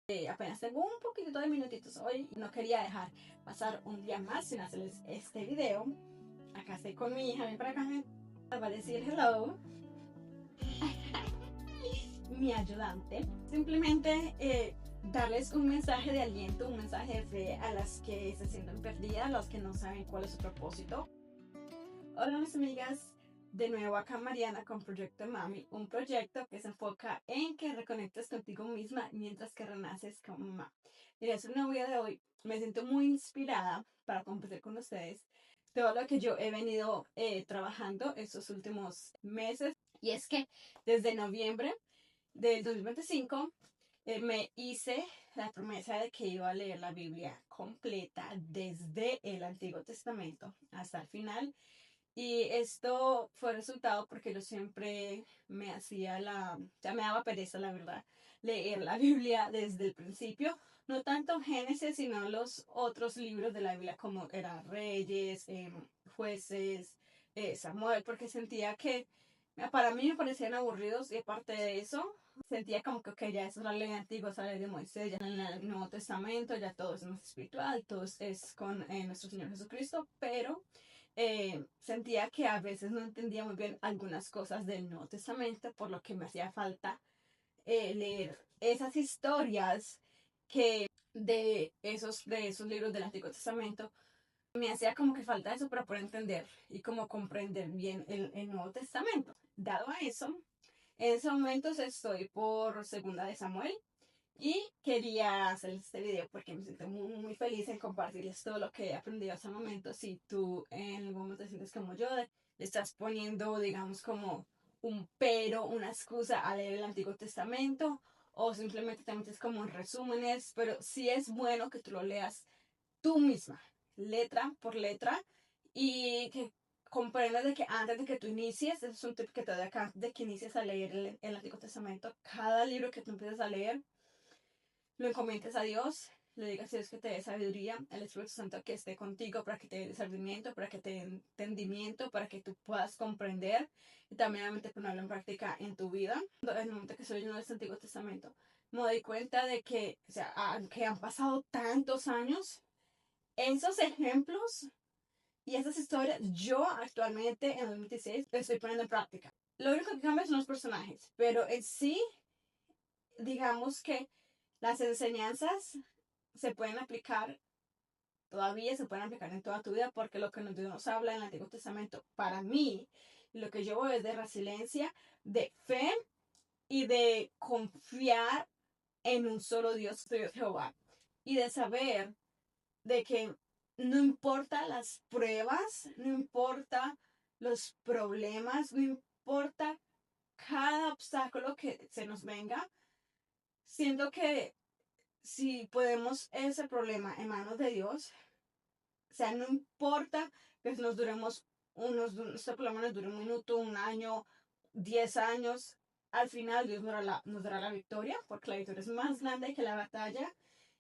Apenas tengo un poquito de minutitos hoy y no quería dejar pasar un día más sin hacerles este video. Acá estoy con mi hija, ven para acá, va a decir hello, mi ayudante. Simplemente darles un mensaje de aliento, un mensaje de fe a las que se sienten perdidas, a las que no saben cuál es su propósito. Hola mis amigas, de nuevo acá Mariana con Proyecto Mami, un proyecto que se enfoca en que reconectes contigo misma mientras que renaces como mamá. Y es una vida de hoy, me siento muy inspirada para compartir con ustedes todo lo que yo he venido trabajando estos últimos meses. Y es que desde noviembre del 2025 me hice la promesa de que iba a leer la Biblia completa desde el Antiguo Testamento hasta el final. Y esto fue resultado porque yo siempre me hacía ya me daba pereza, la verdad, leer la Biblia desde el principio. No tanto Génesis, sino los otros libros de la Biblia, como era Reyes, Jueces, Samuel, porque sentía que para mí me parecían aburridos y aparte de eso, sentía como que, ok, ya eso es la ley antigua, es la ley de Moisés, ya en el Nuevo Testamento, ya todo es más espiritual, todo es con nuestro Señor Jesucristo, pero sentía que a veces no entendía muy bien algunas cosas del Nuevo Testamento, por lo que me hacía falta leer esas historias que de esos libros del Antiguo Testamento. Me hacía como que falta eso para poder entender y como comprender bien el Nuevo Testamento. Dado a eso, en esos momentos estoy por Segunda de Samuel y quería hacer este video porque me siento muy feliz en compartirles todo lo que he aprendido hasta el momento. Si tú en algún momento te sientes como yo, le estás poniendo, digamos, como un pero, una excusa a leer el Antiguo Testamento, o simplemente te metes como en resúmenes, pero sí es bueno que tú lo leas tú misma, letra por letra, y que comprendas de que antes de que tú inicies, ese es un tip que te doy acá, de que inicies a leer el Antiguo Testamento, cada libro que tú empieces a leer, lo encomiendes a Dios, le digas a Dios que te dé sabiduría, al Espíritu Santo que esté contigo para que te dé discernimiento, para que te dé entendimiento, para que tú puedas comprender y también obviamente ponerlo en práctica en tu vida. En el momento que estoy leyendo este Antiguo Testamento, me doy cuenta de que, o sea, aunque han pasado tantos años, esos ejemplos y esas historias, yo actualmente en el 2016 estoy poniendo en práctica. Lo único que cambia son los personajes, pero en sí, digamos que las enseñanzas se pueden aplicar, todavía se pueden aplicar en toda tu vida, porque lo que Dios nos habla en el Antiguo Testamento, para mí, lo que yo veo es de resiliencia, de fe y de confiar en un solo Dios, Dios Jehová, y de saber de que no importa las pruebas, no importa los problemas, no importa cada obstáculo que se nos venga, siento que si ponemos ese problema en manos de Dios, o sea, no importa que nos duremos este problema nos dure un minuto, un año, 10 años, al final Dios nos dará la victoria, porque la victoria es más grande que la batalla.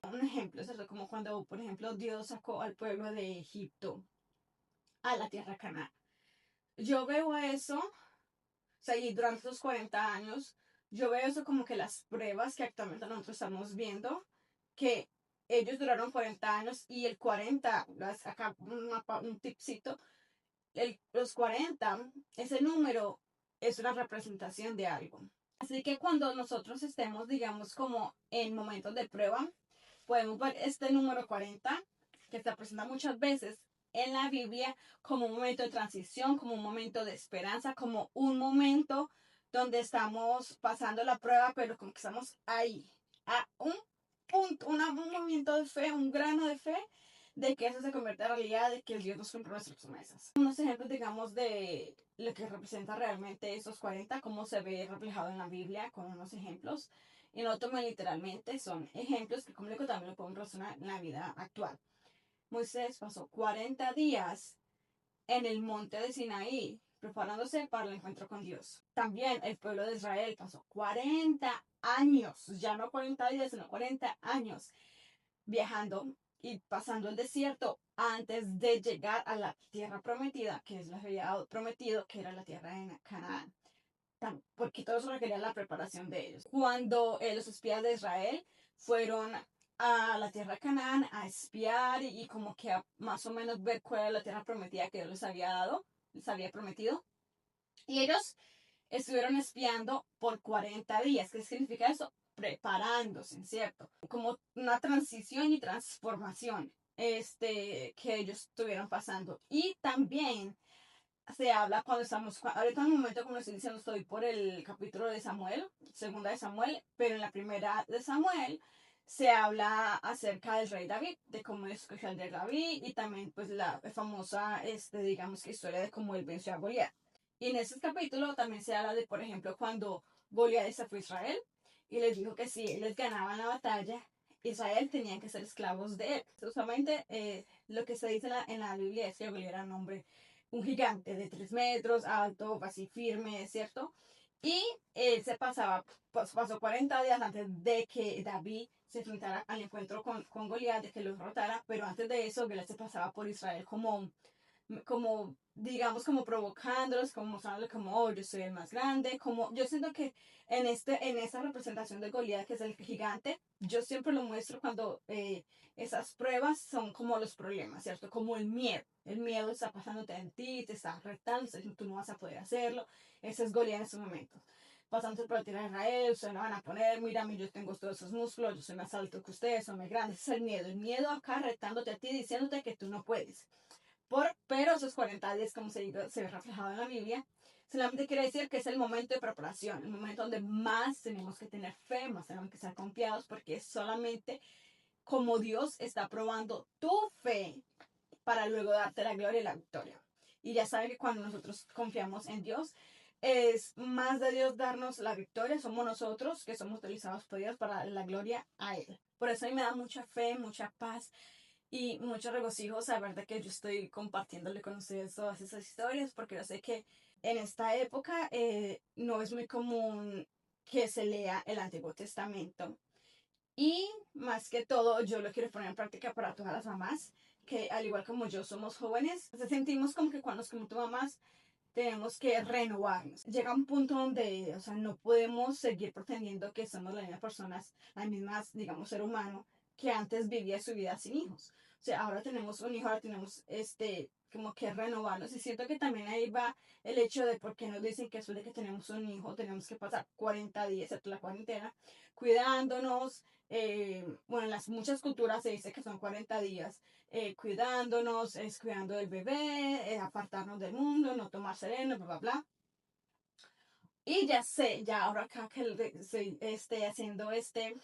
Un ejemplo es eso, como cuando, por ejemplo, Dios sacó al pueblo de Egipto a la tierra Canaán. Yo veo eso, o sea, y durante esos 40 años, yo veo eso como que las pruebas que actualmente nosotros estamos viendo, que ellos duraron 40 años y el 40, acá un tipcito, los 40, ese número es una representación de algo. Así que cuando nosotros estemos, digamos, como en momentos de prueba, podemos ver este número 40, que se presenta muchas veces en la Biblia como un momento de transición, como un momento de esperanza, como un momento donde estamos pasando la prueba, pero como que estamos ahí, a un punto, un movimiento de fe, un grano de fe, de que eso se convierta en realidad, de que el Dios nos cumple nuestras promesas. Unos ejemplos, digamos, de lo que representa realmente esos 40, cómo se ve reflejado en la Biblia, con unos ejemplos. Y no tomen literalmente, son ejemplos que, como digo, también lo podemos relacionar en la vida actual. Moisés pasó 40 días en el monte de Sinaí, preparándose para el encuentro con Dios. También el pueblo de Israel pasó 40 años, ya no 40 días, sino 40 años, viajando y pasando el desierto antes de llegar a la tierra prometida, que es lo que había prometido, que era la tierra de Canaán, porque todo eso requería la preparación de ellos. Cuando los espías de Israel fueron a la tierra de Canaán a espiar y como que a más o menos ver cuál era la tierra prometida que Dios les había dado, les había prometido. Y ellos estuvieron espiando por 40 días. ¿Qué significa eso? Preparándose, ¿cierto? Como una transición y transformación que ellos estuvieron pasando. Y también se habla cuando estamos, ahorita en el momento como estoy diciendo, estoy por el capítulo de Samuel, segunda de Samuel, pero en la primera de Samuel se habla acerca del rey David, de cómo escogió al rey David y también pues la famosa, digamos que historia de cómo él venció a Goliat. Y en ese capítulo también se habla de, por ejemplo, cuando Goliat desafió a Israel y les dijo que si les ganaban la batalla, Israel tenían que ser esclavos de él. Usualmente lo que se dice en la Biblia es que Goliat era un hombre, un gigante de 3 metros, alto, así firme, ¿cierto? Y él se pasaba, pues, pasó 40 días antes de que David se enfrentara al encuentro con Goliat, de que lo derrotara, pero antes de eso, Goliat se pasaba por Israel como digamos, como provocándolos, como mostrándoles como, oh, yo soy el más grande, como, yo siento que en esa representación de Goliat, que es el gigante, yo siempre lo muestro cuando esas pruebas son como los problemas, ¿cierto? Como el miedo está pasándote en ti, te está retando, tú no vas a poder hacerlo, ese es Goliat en ese momento. Pasando por la tierra de Israel, ustedes me van a poner, mira, yo tengo todos esos músculos, yo soy más alto que ustedes, soy más grande, ese es el miedo acá retándote a ti, diciéndote que tú no puedes. Pero esos 40 días, como se ve reflejado en la Biblia, solamente quiere decir que es el momento de preparación, el momento donde más tenemos que tener fe, más tenemos que estar confiados, porque es solamente como Dios está probando tu fe para luego darte la gloria y la victoria. Y ya saben que cuando nosotros confiamos en Dios, es más de Dios darnos la victoria, somos nosotros que somos utilizados por Dios para la gloria a Él. Por eso a mí me da mucha fe, mucha paz y mucho regocijo saber de que yo estoy compartiéndole con ustedes todas esas historias, porque yo sé que en esta época no es muy común que se lea el Antiguo Testamento. Y más que todo, yo lo quiero poner en práctica para todas las mamás, que al igual como yo somos jóvenes, sentimos como que cuando nos como mamás tenemos que renovarnos. Llega un punto donde, o sea, no podemos seguir pretendiendo que somos las mismas personas, las mismas, digamos, ser humano, que antes vivía su vida sin hijos. O sea, ahora tenemos un hijo, ahora tenemos como que renovarnos. Y siento que también ahí va el hecho de por qué nos dicen que después de que tenemos un hijo, tenemos que pasar 40 días, excepto la cuarentena, cuidándonos. Bueno, en las muchas culturas se dice que son 40 días cuidándonos, es cuidando del bebé, apartarnos del mundo, no tomar sereno, bla, bla, bla. Y ya sé, ya ahora acá que estoy haciendo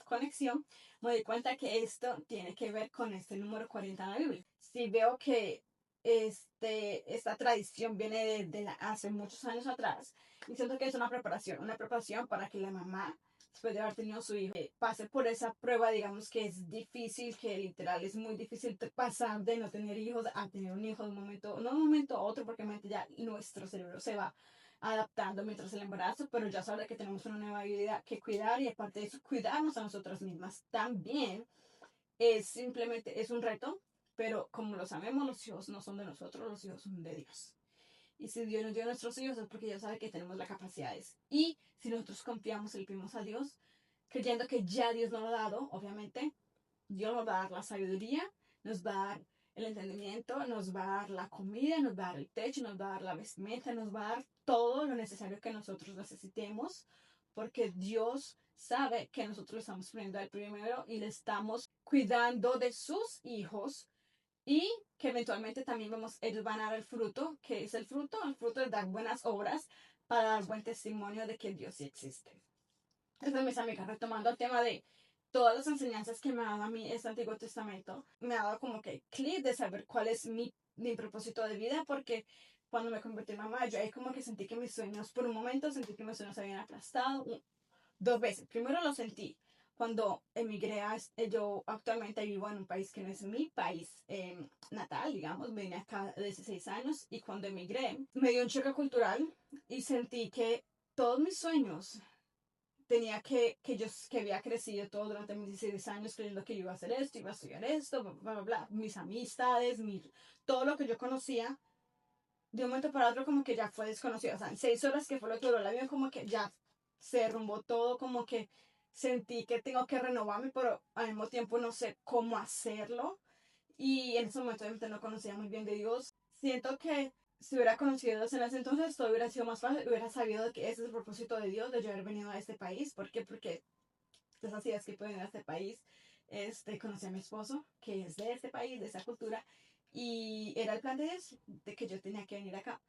conexión, me doy cuenta que esto tiene que ver con este número 40 en la Biblia. Si veo que esta tradición viene hace muchos años atrás, y siento que es una preparación para que la mamá, después de haber tenido su hijo, pase por esa prueba, digamos que es difícil, que literal es muy difícil pasar de no tener hijos a tener un hijo de un momento, no de un momento a otro, porque ya nuestro cerebro se va adaptando mientras el embarazo, pero ya sabe que tenemos una nueva vida que cuidar y aparte de eso, cuidarnos a nosotras mismas también es un reto, pero como lo sabemos, los hijos no son de nosotros, los hijos son de Dios. Y si Dios nos dio a nuestros hijos es porque ya sabe que tenemos las capacidades. Y si nosotros confiamos y le pedimos a Dios, creyendo que ya Dios nos lo ha dado, obviamente, Dios nos va a dar la sabiduría, nos va a dar el entendimiento, nos va a dar la comida, nos va a dar el techo, nos va a dar la vestimenta, nos va a dar todo lo necesario que nosotros necesitemos, porque Dios sabe que nosotros le estamos poniendo al primero y le estamos cuidando de sus hijos y que eventualmente también ellos van a dar el fruto, que es el fruto de dar buenas obras para dar buen testimonio de que Dios sí existe. Entonces, mis amigas, retomando el tema de todas las enseñanzas que me ha dado a mí este Antiguo Testamento, me ha dado como que clic de saber cuál es mi propósito de vida, porque cuando me convertí en mamá, yo ahí como que sentí que mis sueños, por un momento sentí que mis sueños se habían aplastado, dos veces. Primero lo sentí cuando emigré yo actualmente vivo en un país que no es mi país natal, digamos, vine acá de 16 años y cuando emigré me dio un choque cultural y sentí que todos mis sueños tenía que había crecido todo durante mis 16 años creyendo que yo iba a hacer esto, iba a estudiar esto, bla, bla, bla, bla. Mis amistades, todo lo que yo conocía, de un momento para otro como que ya fue desconocido. O sea, en 6 horas que fue lo que duró el avión, como que ya se derrumbó todo, como que sentí que tengo que renovarme, pero al mismo tiempo no sé cómo hacerlo. Y en ese momento obviamente no conocía muy bien de Dios. Siento que si hubiera conocido a Dios en ese entonces, todo hubiera sido más fácil. Hubiera sabido que ese es el propósito de Dios, de yo haber venido a este país. ¿Por qué? Porque pues así es que puedo venir a este país. Conocí a mi esposo, que es de este país, de esa cultura. Y era el plan de Dios, de que yo tenía que venir acá.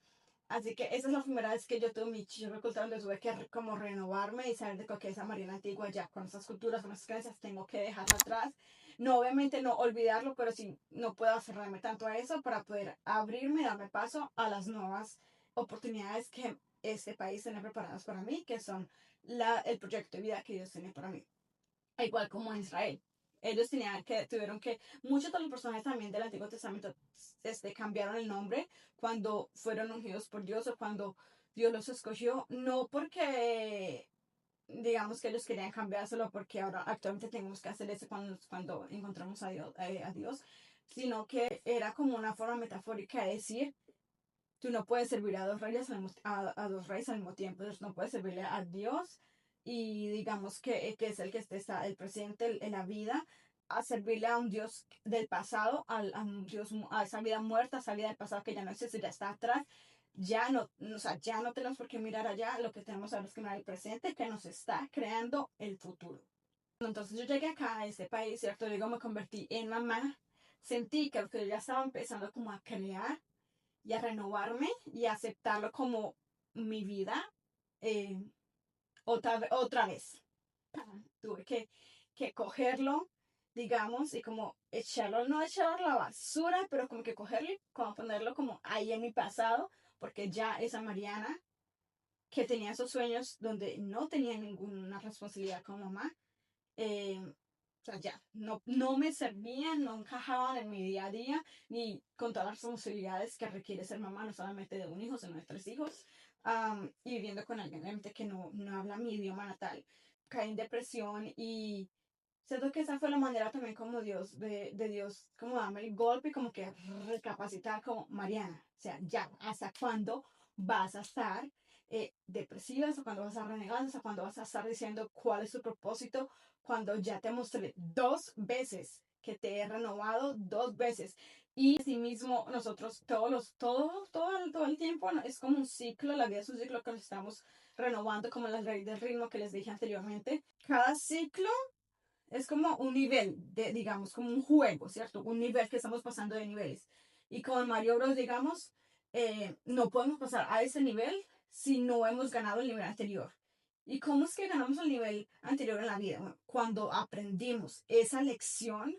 Así que esa es la primera vez que yo tuve mi chirro cultural donde tuve que como renovarme y saber de que esa Mariana antigua ya con esas culturas, con esas creencias, tengo que dejarlo atrás. No, obviamente no olvidarlo, pero sí no puedo aferrarme tanto a eso para poder abrirme, darme paso a las nuevas oportunidades que este país tiene preparadas para mí, que son el proyecto de vida que Dios tiene para mí. Igual como en Israel. Ellos tuvieron que, muchos de los personajes también del Antiguo Testamento cambiaron el nombre cuando fueron ungidos por Dios o cuando Dios los escogió, no porque digamos que ellos querían cambiárselo porque ahora actualmente tenemos que hacer eso cuando encontramos a Dios, sino que era como una forma metafórica de decir, tú no puedes servir a dos reyes a dos reyes al mismo tiempo, entonces no puedes servirle a Dios y digamos que es el que está el presente en la vida, a servirle a un Dios del pasado, a un Dios, a esa vida muerta, esa vida del pasado que ya no existe, ya está atrás, ya no, o sea, ya no tenemos por qué mirar allá, lo que tenemos ahora es que mirar el presente que nos está creando el futuro. Entonces yo llegué acá a este país, ¿cierto? Luego me convertí en mamá, sentí que yo ya estaba empezando como a crear y a renovarme y a aceptarlo como mi vida eh, otra vez. Tuve que cogerlo, digamos, y como echarlo, no echarlo a la basura, pero como que cogerlo y como ponerlo como ahí en mi pasado, porque ya esa Mariana que tenía esos sueños donde no tenía ninguna responsabilidad como mamá, o sea, ya, no me servían, no encajaban en mi día a día, ni con todas las responsabilidades que requiere ser mamá, no solamente de un hijo, sino de tres hijos, y viviendo con alguien realmente que no habla mi idioma natal. Caí en depresión y siento que esa fue la manera también como de Dios, como darme el golpe y como que recapacitar como Mariana, o sea, ya, ¿hasta cuándo vas a estar depresiva? ¿Hasta cuándo vas a renegar? ¿Hasta cuándo vas a estar diciendo cuál es tu propósito? Cuando ya te mostré dos veces que te he renovado dos veces. Y asimismo, nosotros todo el tiempo ¿no? Es como un ciclo, la vida es un ciclo que nos estamos renovando, como la ley del ritmo que les dije anteriormente. Cada ciclo es como un nivel de, digamos, como un juego, ¿cierto? Un nivel que estamos pasando de niveles. Y con Mario Bros, digamos, no podemos pasar a ese nivel si no hemos ganado el nivel anterior. ¿Y cómo es que ganamos el nivel anterior en la vida? Bueno, cuando aprendimos esa lección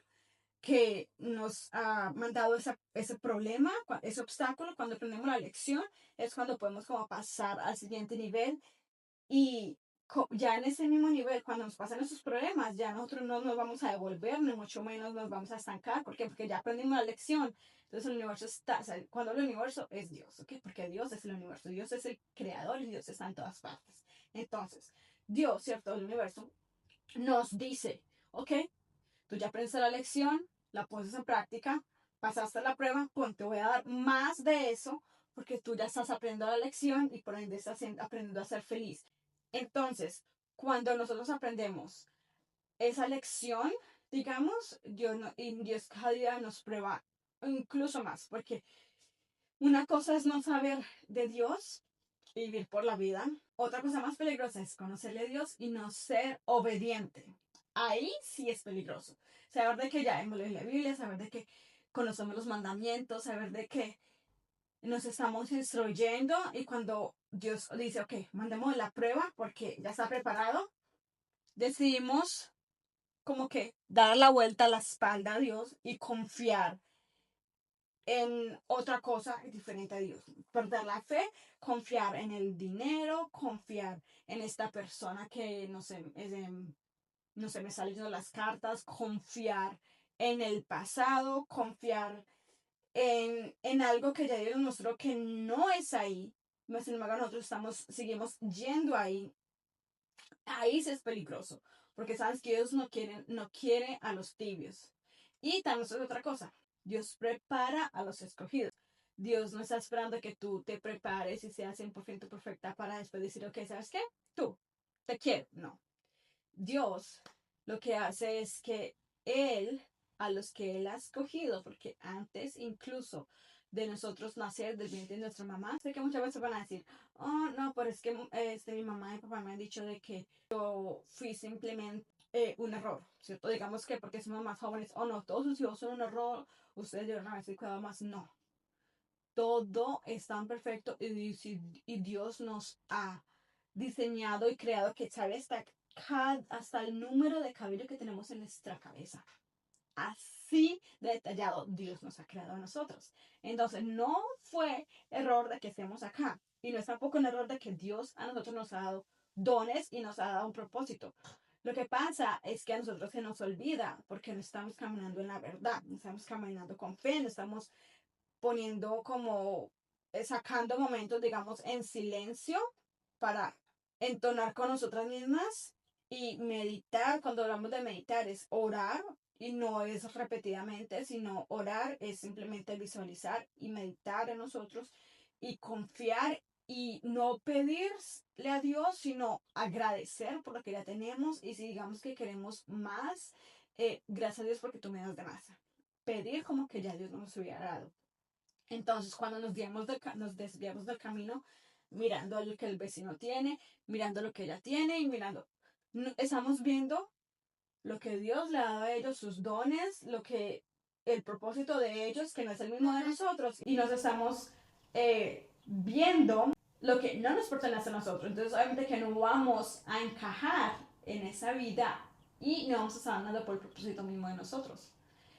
que nos ha mandado ese problema, ese obstáculo, cuando aprendemos la lección, es cuando podemos como pasar al siguiente nivel y ya en ese mismo nivel, cuando nos pasan esos problemas, ya nosotros no nos vamos a devolver, ni mucho menos nos vamos a estancar. ¿Por qué? Porque ya aprendimos la lección. Entonces el universo está, o sea, cuando el universo es Dios, ¿ok? Porque Dios es el universo, Dios es el creador y Dios está en todas partes. Entonces, Dios, ¿cierto? El universo nos dice, ok, tú ya aprendiste la lección, la pones en práctica, pasaste la prueba, pues te voy a dar más de eso porque tú ya estás aprendiendo la lección y por ende estás aprendiendo a ser feliz. Entonces, cuando nosotros aprendemos esa lección, digamos, Dios cada día nos prueba incluso más, porque una cosa es no saber de Dios y vivir por la vida. Otra cosa más peligrosa es conocerle a Dios y no ser obediente. Ahí sí es peligroso. Saber de que ya hemos leído la Biblia, saber de que conocemos los mandamientos, saber de que nos estamos instruyendo y cuando Dios dice, ok, mandemos la prueba porque ya está preparado, decidimos como que dar la vuelta a la espalda a Dios y confiar en otra cosa diferente a Dios. Perder la fe, confiar en el dinero, confiar en esta persona que no sé, no sé, me salen leyendo las cartas, confiar en el pasado, confiar en algo que ya Dios nos mostró que no es ahí. Sin embargo, nosotros seguimos yendo ahí. Ahí sí es peligroso, porque sabes que Dios no quiere a los tibios. Y también es otra cosa, Dios prepara a los escogidos. Dios no está esperando que tú te prepares y seas 100% perfecta para después decir, ok, ¿sabes qué? Tú, te quiero. No. Dios lo que hace es que Él, a los que Él ha escogido, porque antes incluso de nosotros nacer del vientre de nuestra mamá, sé que muchas veces van a decir, oh, no, pero es que mi mamá y papá me han dicho de que yo fui simplemente un error, ¿cierto? Digamos que porque somos más jóvenes, oh no, todos sus hijos son un error, ustedes deben haberse cuidado más, no. Todo es tan perfecto y Dios nos ha diseñado y creado que sabe hasta el número de cabello que tenemos en nuestra cabeza. Así de detallado Dios nos ha creado a nosotros. Entonces no fue error de que estemos acá. Y no es tampoco un error de que Dios a nosotros nos ha dado dones y nos ha dado un propósito. Lo que pasa es que a nosotros se nos olvida porque no estamos caminando en la verdad, no estamos caminando con fe, no estamos poniendo como, sacando momentos, digamos, en silencio para entonar con nosotras mismas y meditar. Cuando hablamos de meditar es orar y no es repetidamente, sino orar es simplemente visualizar y meditar en nosotros y confiar y no pedirle a Dios, sino agradecer por lo que ya tenemos y si digamos que queremos más, gracias a Dios porque tú me das de más. Pedir como que ya Dios nos hubiera dado. Entonces, cuando nos desviamos del camino, mirando lo que el vecino tiene, mirando lo que ella tiene y mirando, estamos viendo lo que Dios le ha dado a ellos, sus dones, lo que el propósito de ellos, que no es el mismo de nosotros, y nos estamos viendo lo que no nos pertenece a nosotros. Entonces, obviamente que no vamos a encajar en esa vida y no vamos a estar andando por el propósito mismo de nosotros.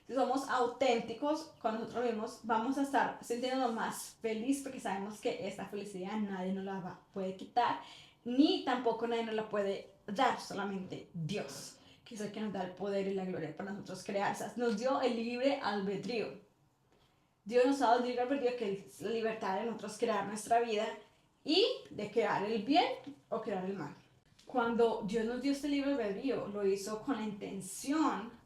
Si somos auténticos con nosotros mismos, vamos a estar sintiéndonos más feliz porque sabemos que esta felicidad nadie nos la puede quitar, ni tampoco nadie nos la puede dar, solamente Dios, que es el que nos da el poder y la gloria para nosotros crear. O sea, nos dio el libre albedrío. Dios nos ha dado el libre albedrío, que es la libertad de nosotros crear nuestra vida y de crear el bien o crear el mal. Cuando Dios nos dio este libre albedrío, lo hizo con la intención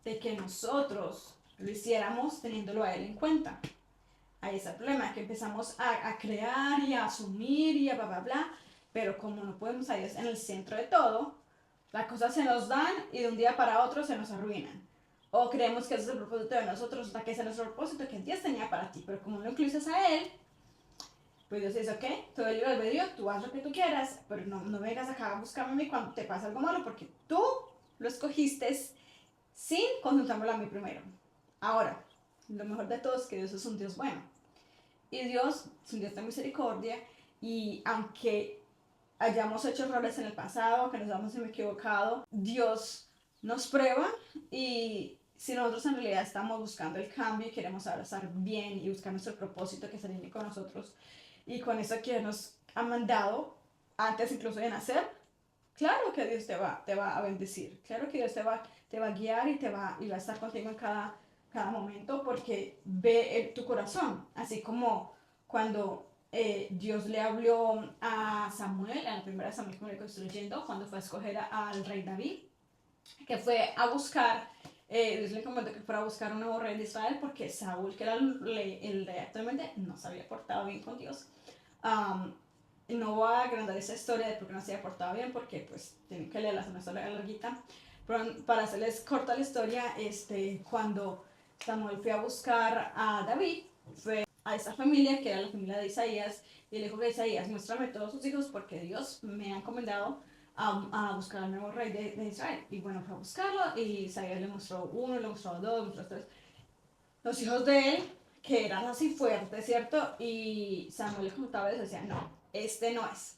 de que nosotros lo hiciéramos teniéndolo a él en cuenta. Ahí está el problema, que empezamos a crear y a asumir y a bla, bla, bla, pero como no podemos a Dios en el centro de todo, las cosas se nos dan y de un día para otro se nos arruinan. O creemos que ese es el propósito de nosotros, hasta que ese es nuestro propósito que Dios tenía para ti, pero como no incluyes a Él, pues Dios dice, ok, todo el libre albedrío, tú haz lo que tú quieras, pero no vengas acá a buscarme a mí cuando te pasa algo malo, porque tú lo escogiste sin consultármelo a mí primero. Ahora, lo mejor de todo es que Dios es un Dios bueno. Y Dios es un Dios de misericordia. Y aunque hayamos hecho errores en el pasado, que nos hayamos equivocado, Dios nos prueba. Y si nosotros en realidad estamos buscando el cambio y queremos ahora estar bien y buscar nuestro propósito que se alinee con nosotros y con eso que nos ha mandado antes incluso de nacer, claro que Dios te va a bendecir, claro que Dios te va a guiar y va a estar contigo en cada momento porque ve tu corazón, así como cuando Dios le habló a Samuel, en la primera Samuel que estoy leyendo, cuando fue a escoger al rey David, que fue a buscar, Dios le comentó que fuera a buscar un nuevo rey de Israel porque Saúl, que era el rey actualmente, no se había portado bien con Dios. Um, no voy a agrandar esa historia de por qué no se había portado bien, porque pues tienen que leerla, es una historia larguita. Pero para hacerles corta la historia, cuando Samuel fue a buscar a David, fue a esa familia, que era la familia de Isaías, y le dijo que Isaías, muéstrame todos sus hijos, porque Dios me ha encomendado a buscar al nuevo rey de Israel. Y bueno, fue a buscarlo, y Isaías le mostró uno, le mostró dos, le mostró tres. Los hijos de él, que eran así fuertes, ¿cierto? Y Samuel le contaba eso, decía, no, este no es.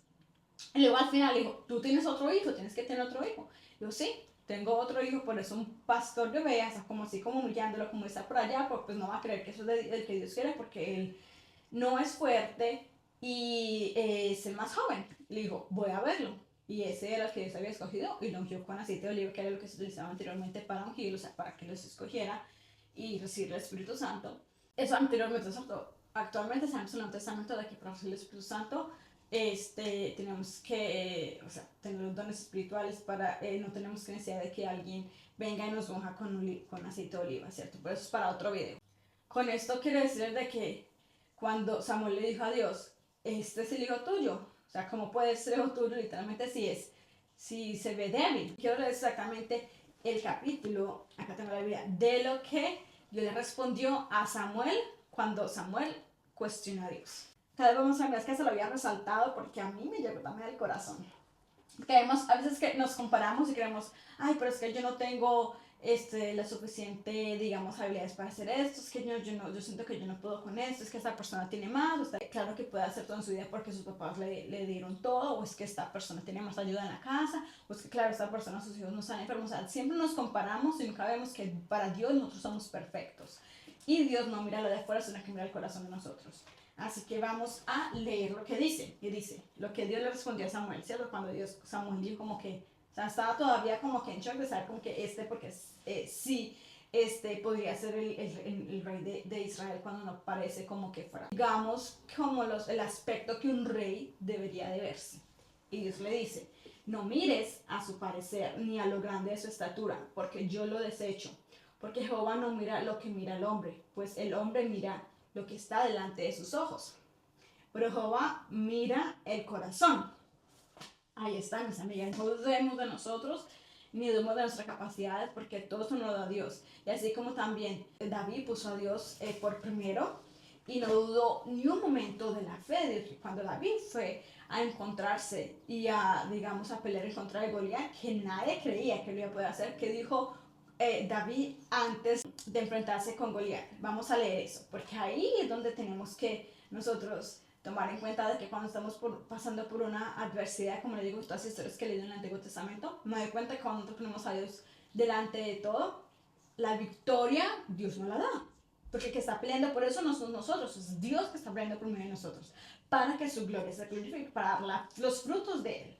Y luego al final dijo, tú tienes otro hijo, tienes que tener otro hijo. Yo sí, tengo otro hijo, por eso un pastor de ovejas, como así como humillándolo, como está por allá, pues no va a creer que eso es el que Dios quiere, porque él no es fuerte y es el más joven. Le dijo, voy a verlo. Y ese era el que Dios había escogido y lo ungió con aceite de oliva, que era lo que se utilizaba anteriormente para ungir, o sea, para que los escogiera y recibir el Espíritu Santo. Eso anteriormente, actualmente sabemos en el Nuevo Testamento de que para recibir el Espíritu Santo tenemos que, o sea, tener los dones espirituales para, no tenemos que necesidad de que alguien venga y nos unja con aceite de oliva, ¿cierto? Pero eso es para otro video. Con esto quiero decirles de que cuando Samuel le dijo a Dios, este es el hijo tuyo, o sea, ¿cómo puede ser hijo tuyo? Literalmente sí es, si se ve débil. Quiero leer exactamente el capítulo, acá tengo la Biblia, de lo que Dios le respondió a Samuel cuando Samuel cuestionó a Dios. Tal vez vamos a ver, es que se lo había resaltado porque a mí me llegó también al corazón. Creemos, a veces que nos comparamos y creemos, ay, pero es que yo no tengo la suficiente, digamos, habilidades para hacer esto, es que yo siento que yo no puedo con esto, es que esta persona tiene más, o sea, claro que puede hacer todo en su vida porque sus papás le dieron todo, o es que esta persona tiene más ayuda en la casa, o es que, claro, esta persona, sus hijos no están enfermos, o sea, siempre nos comparamos y nunca vemos que para Dios nosotros somos perfectos. Y Dios no mira lo de afuera, sino que mira el corazón de nosotros. Así que vamos a leer lo que dice. Y dice, lo que Dios le respondió a Samuel, ¿cierto? Cuando Samuel dijo como que, o sea, estaba todavía como que en shock de saber como que porque sí, podría ser el rey de Israel cuando no parece como que fuera. Digamos, como el aspecto que un rey debería de verse. Y Dios le dice, no mires a su parecer ni a lo grande de su estatura, porque yo lo desecho. Porque Jehová no mira lo que mira el hombre, pues el hombre mira lo que está delante de sus ojos. Pero Jehová mira el corazón. Ahí está, mis amigas. No dudemos de nosotros, ni dudemos de nuestras capacidades, porque todo eso nos lo da Dios. Y así como también David puso a Dios por primero, y no dudó ni un momento de la fe. Cuando David fue a encontrarse y digamos, a pelear en contra de Goliat, que nadie creía que lo iba a poder hacer, que dijo David antes de enfrentarse con Goliat. Vamos a leer eso, porque ahí es donde tenemos que nosotros tomar en cuenta de que cuando estamos pasando por una adversidad, como le digo, todas las historias que he leído en el Antiguo Testamento, me doy cuenta que cuando nosotros ponemos a Dios delante de todo, la victoria Dios no la da. Porque el que está peleando por eso no somos nosotros, es Dios que está peleando por medio de nosotros, para que su gloria se glorifique, para dar los frutos de Él.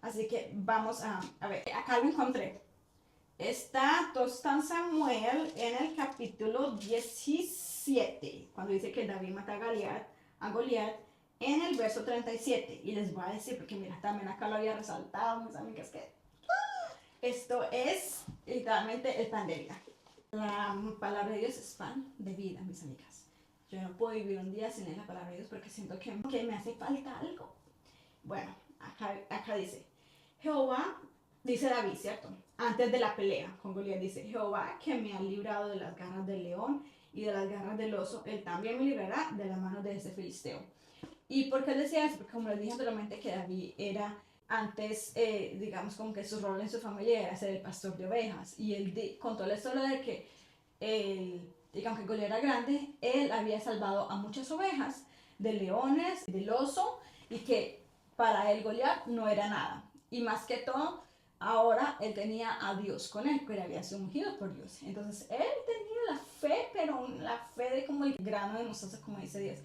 Así que vamos a ver, acá lo encontré. Está en Samuel en el capítulo 17, cuando dice que David mata a Goliat, en el verso 37. Y les voy a decir, porque mira, también acá lo había resaltado, mis amigas, que esto es literalmente el pan de vida. La palabra de Dios es pan de vida, mis amigas. Yo no puedo vivir un día sin leer la palabra de Dios porque siento que me hace falta algo. Bueno, acá dice, Jehová, dice David, ¿cierto? Antes de la pelea con Goliat dice, Jehová que me ha librado de las garras del león y de las garras del oso, él también me librará de las manos de ese filisteo. ¿Y por qué decía eso? Porque como les dije anteriormente que David era antes, digamos como que su rol en su familia era ser el pastor de ovejas. Y él contó la historia de que digamos que Goliat era grande, él había salvado a muchas ovejas de leones, del oso, y que para él Goliat no era nada. Y más que todo, ahora él tenía a Dios con él, que había sido ungido por Dios. Entonces él tenía la fe, pero la fe de como el grano de mostaza, como dice Dios,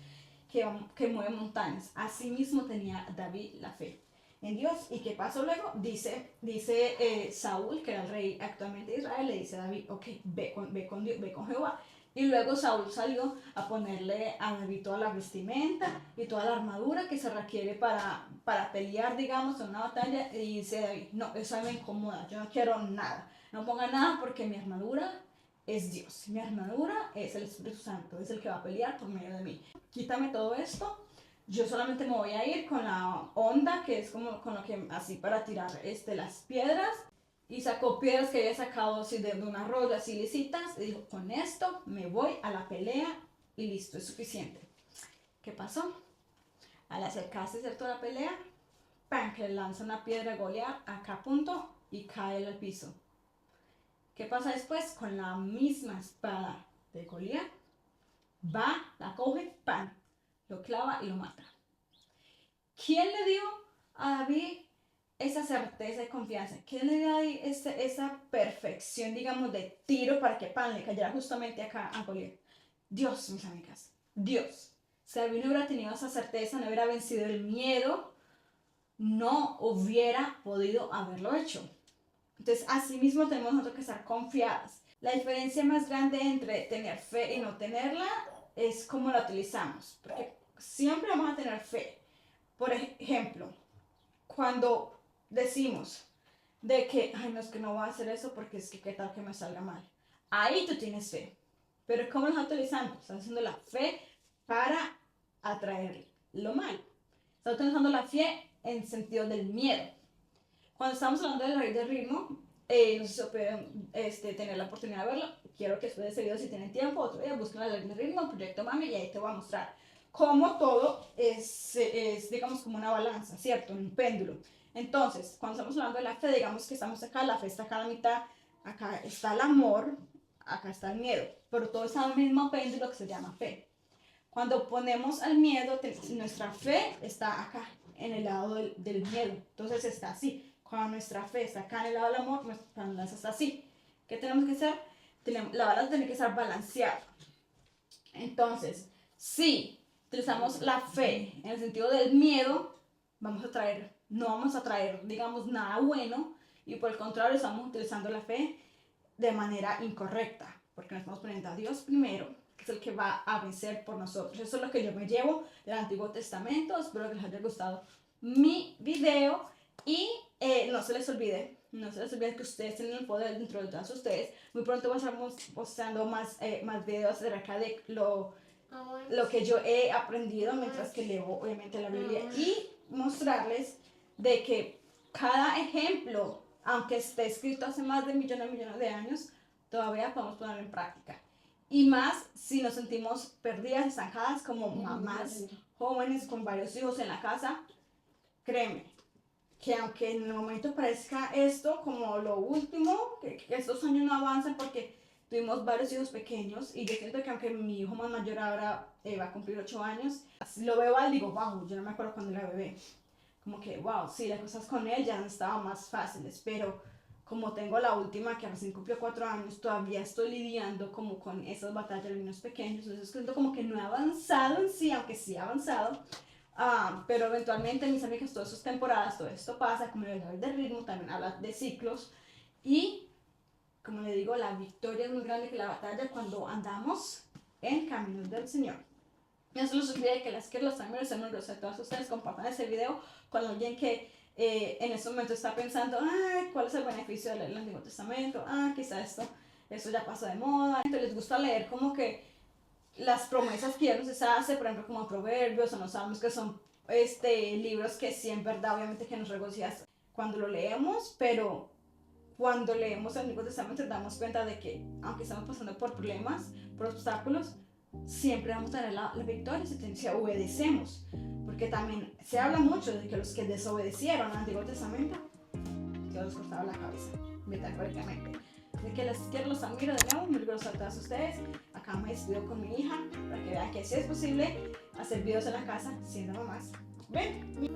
que mueve montañas. Así mismo tenía David la fe en Dios. ¿Y qué pasó luego? Dice Saúl, que era el rey actualmente de Israel, le dice a David, ok, ve con Dios, ve con Jehová. Y luego Saúl salió a ponerle a David toda la vestimenta y toda la armadura que se requiere para pelear, digamos, en una batalla. Y dice David, no, eso me incomoda, yo no quiero nada. No ponga nada porque mi armadura es Dios. Mi armadura es el Espíritu Santo, es el que va a pelear por medio de mí. Quítame todo esto. Yo solamente me voy a ir con la onda, que es como con lo que así para tirar las piedras. Y sacó piedras que había sacado así de un arroyo, así lisitas. Y dijo, con esto me voy a la pelea y listo, es suficiente. ¿Qué pasó? Al acercarse, ¿cierto?, a la pelea, ¡pam!, que le lanza una piedra a Goliat acá a punto y cae al piso. ¿Qué pasa después? Con la misma espada de Goliat, va, la coge, ¡pam!, lo clava y lo mata. ¿Quién le dio a David esa certeza y confianza? ¿Quién le dio a David esa perfección, digamos, de tiro para que pan le cayera justamente acá a Goliat? Dios, mis amigas, Dios. Si David no hubiera tenido esa certeza, no hubiera vencido el miedo, no hubiera podido haberlo hecho. Entonces, así mismo tenemos nosotros que estar confiadas. La diferencia más grande entre tener fe y no tenerla es cómo la utilizamos. Porque siempre vamos a tener fe. Por ejemplo, cuando decimos de que, ay, no, es que no voy a hacer eso porque es que qué tal que me salga mal. Ahí tú tienes fe. Pero ¿cómo la estás utilizando? Estás haciendo la fe para atraer lo mal. Estás utilizando la fe en sentido del miedo. Cuando estamos hablando de la ley del ritmo, no sé si pueden tener la oportunidad de verlo. Quiero que después de este video, si tienen tiempo, otro día busquen la ley del ritmo, Proyecto Mami, y ahí te voy a mostrar cómo todo es digamos, como una balanza, ¿cierto? Un péndulo. Entonces, cuando estamos hablando de la fe, digamos que estamos acá, la fe está acá a la mitad, acá está el amor, acá está el miedo, pero todo es al mismo péndulo que se llama fe. Cuando ponemos al miedo, nuestra fe está acá, en el lado del miedo. Entonces está así. Cuando nuestra fe está acá en el lado del amor, nuestra balanza está así. ¿Qué tenemos que hacer? La balanza tiene que estar balanceada. Entonces, si utilizamos la fe en el sentido del miedo, no vamos a traer, digamos, nada bueno, y por el contrario, estamos utilizando la fe de manera incorrecta, porque nos estamos poniendo a Dios primero, que es el que va a vencer por nosotros. Eso es lo que yo me llevo del Antiguo Testamento. Espero que les haya gustado mi video, y no se les olvide que ustedes tienen el poder dentro de todas ustedes. Muy pronto vamos a estar mostrando más videos acerca de lo que yo he aprendido mientras que leo obviamente la Biblia, y mostrarles de que cada ejemplo, aunque esté escrito hace más de millones de años, todavía podemos ponerlo en práctica. Y más si nos sentimos perdidas, estancadas como mamás jóvenes con varios hijos en la casa. Créeme que aunque en el momento parezca esto como lo último, que estos años no avanzan porque tuvimos varios hijos pequeños, y yo siento que aunque mi hijo más mayor ahora va a cumplir 8 años, lo veo a él, digo, wow, yo no me acuerdo cuando era bebé. Como que, wow, sí, las cosas con él ya han estado más fáciles, pero como tengo la última que recién cumplió 4 años, todavía estoy lidiando como con esas batallas de niños pequeños. Entonces siento como que no he avanzado en sí, aunque sí he avanzado. Pero eventualmente, mis amigas, todas sus temporadas, todo esto pasa. Como le habla de ritmo, también habla de ciclos. Y como le digo, la victoria es más grande que la batalla cuando andamos en caminos del Señor. No se los olvide que las quiero, los amo, los amo, los amo a todos ustedes. Compartan este video con alguien que en este momento está pensando, ay, ¿cuál es el beneficio de leer el Antiguo Testamento? Quizá esto ya pasó de moda. Entonces les gusta leer como que las promesas que Dios nos hace, por ejemplo, como Proverbios o los Salmos, que son libros que sí, en verdad, obviamente que nos regocijas cuando lo leemos, pero cuando leemos el Antiguo Testamento nos damos cuenta de que, aunque estamos pasando por problemas, por obstáculos, siempre vamos a tener la victoria si obedecemos. Porque también se habla mucho de que los que desobedecieron al Antiguo Testamento, Dios les cortaba la cabeza, metafóricamente. De que les quiero, los admiro de nuevo, muy orgullosa de todas ustedes. Acá me despido con mi hija para que vean que sí es posible hacer videos en la casa siendo mamás. ¿Ven?